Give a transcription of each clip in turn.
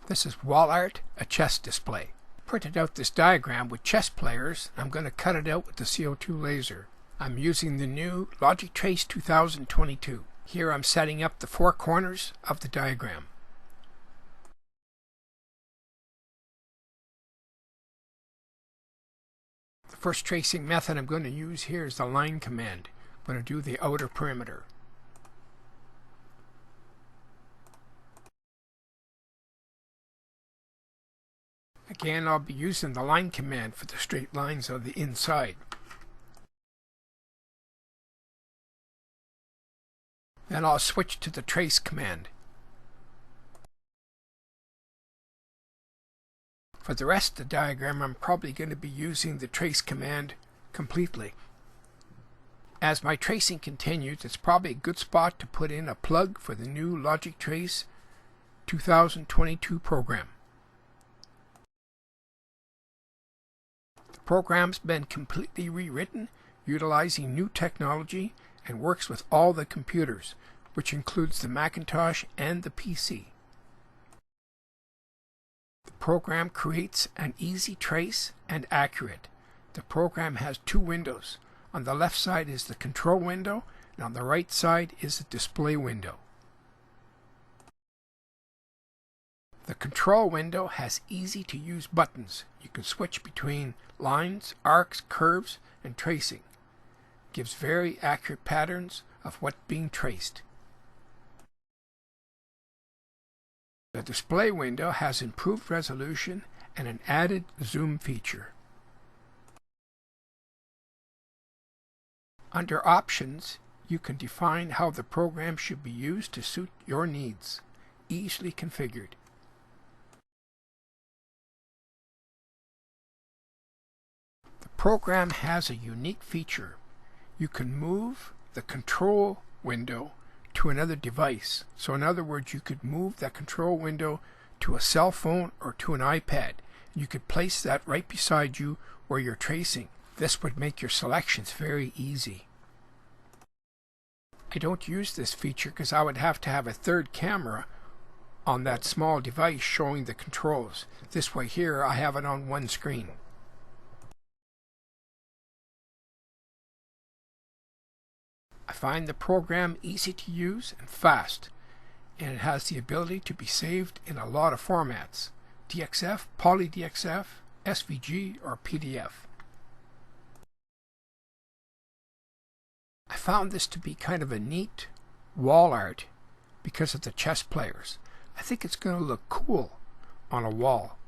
This is wall art, a chess display. Printed out this diagram with chess players. I'm going to cut it out with the CO2 laser. I'm using the new Logic Trace 2022. Here I'm setting up the four corners of the diagram. The first tracing method I'm going to use here is the line command. I'm going to do the outer perimeter. Again, I'll be using the line command for the straight lines on the inside. Then I'll switch to the trace command. For the rest of the diagram, I'm probably going to be using the trace command completely. As my tracing continues, it's probably a good spot to put in a plug for the new Logic Trace 2022 program. The program's been completely rewritten, utilizing new technology, and works with all the computers, which includes the Macintosh and the PC. The program creates an easy trace and accurate. The program has two windows. On the left side is the control window, and on the right side is the display window. The control window has easy-to-use buttons. You can switch between lines, arcs, curves, and tracing. It gives very accurate patterns of what's being traced. The display window has improved resolution and an added zoom feature. Under Options, you can define how the program should be used to suit your needs. Easily configured. The program has a unique feature. You can move the control window to another device. So in other words, you could move that control window to a cell phone or to an iPad. You could place that right beside you where you're tracing. This would make your selections very easy. I don't use this feature because I would have to have a third camera on that small device showing the controls. This way here I have it on one screen. I find the program easy to use and fast, and it has the ability to be saved in a lot of formats: DXF, PolyDXF, SVG, or PDF. I found this to be kind of a neat wall art because of the chess players. I think it's going to look cool on a wall.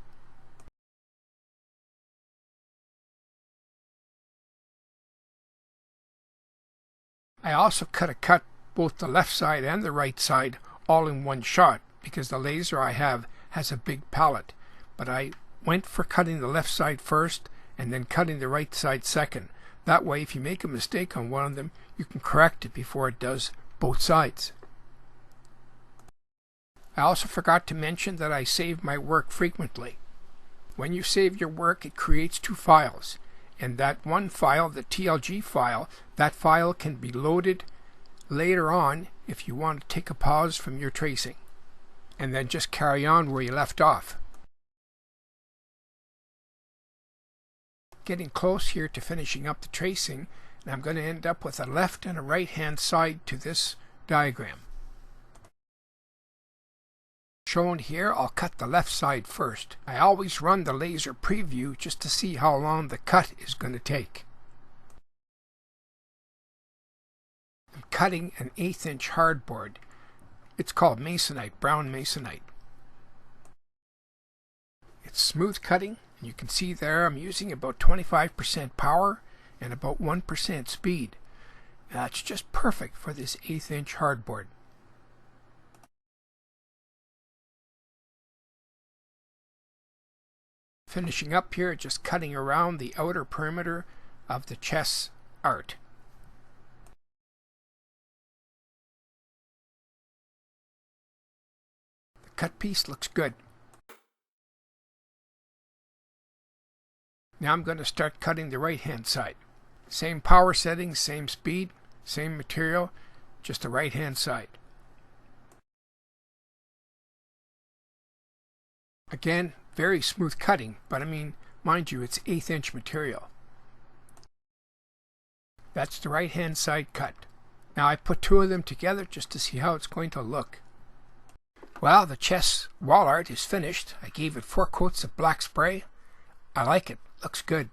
I also cut both the left side and the right side all in one shot because the laser I have has a big palette. But I went for cutting the left side first and then cutting the right side second. That way, if you make a mistake on one of them, you can correct it before it does both sides. I also forgot to mention that I save my work frequently. When you save your work, it creates two files. And that one file, the TLG file, that file can be loaded later on if you want to take a pause from your tracing and then just carry on where you left off. Getting close here to finishing up the tracing, and I'm going to end up with a left and a right hand side to this diagram. Shown here, I'll cut the left side first. I always run the laser preview just to see how long the cut is going to take. I'm cutting an 1/8 inch hardboard. It's called masonite, brown masonite. It's smooth cutting, and you can see there I'm using about 25% power and about 1% speed. That's just perfect for this 1/8 inch hardboard. Finishing up here, just cutting around the outer perimeter of the chess art. The cut piece looks good. Now I'm going to start cutting the right hand side. Same power settings, same speed, same material, just the right hand side. Again, very smooth cutting, but I mean, mind you, it's 1/8 inch material. That's the right hand side cut. Now I put 2 of them together just to see how it's going to look. Well, the chest wall art is finished. I gave it 4 coats of black spray. I like it. Looks good.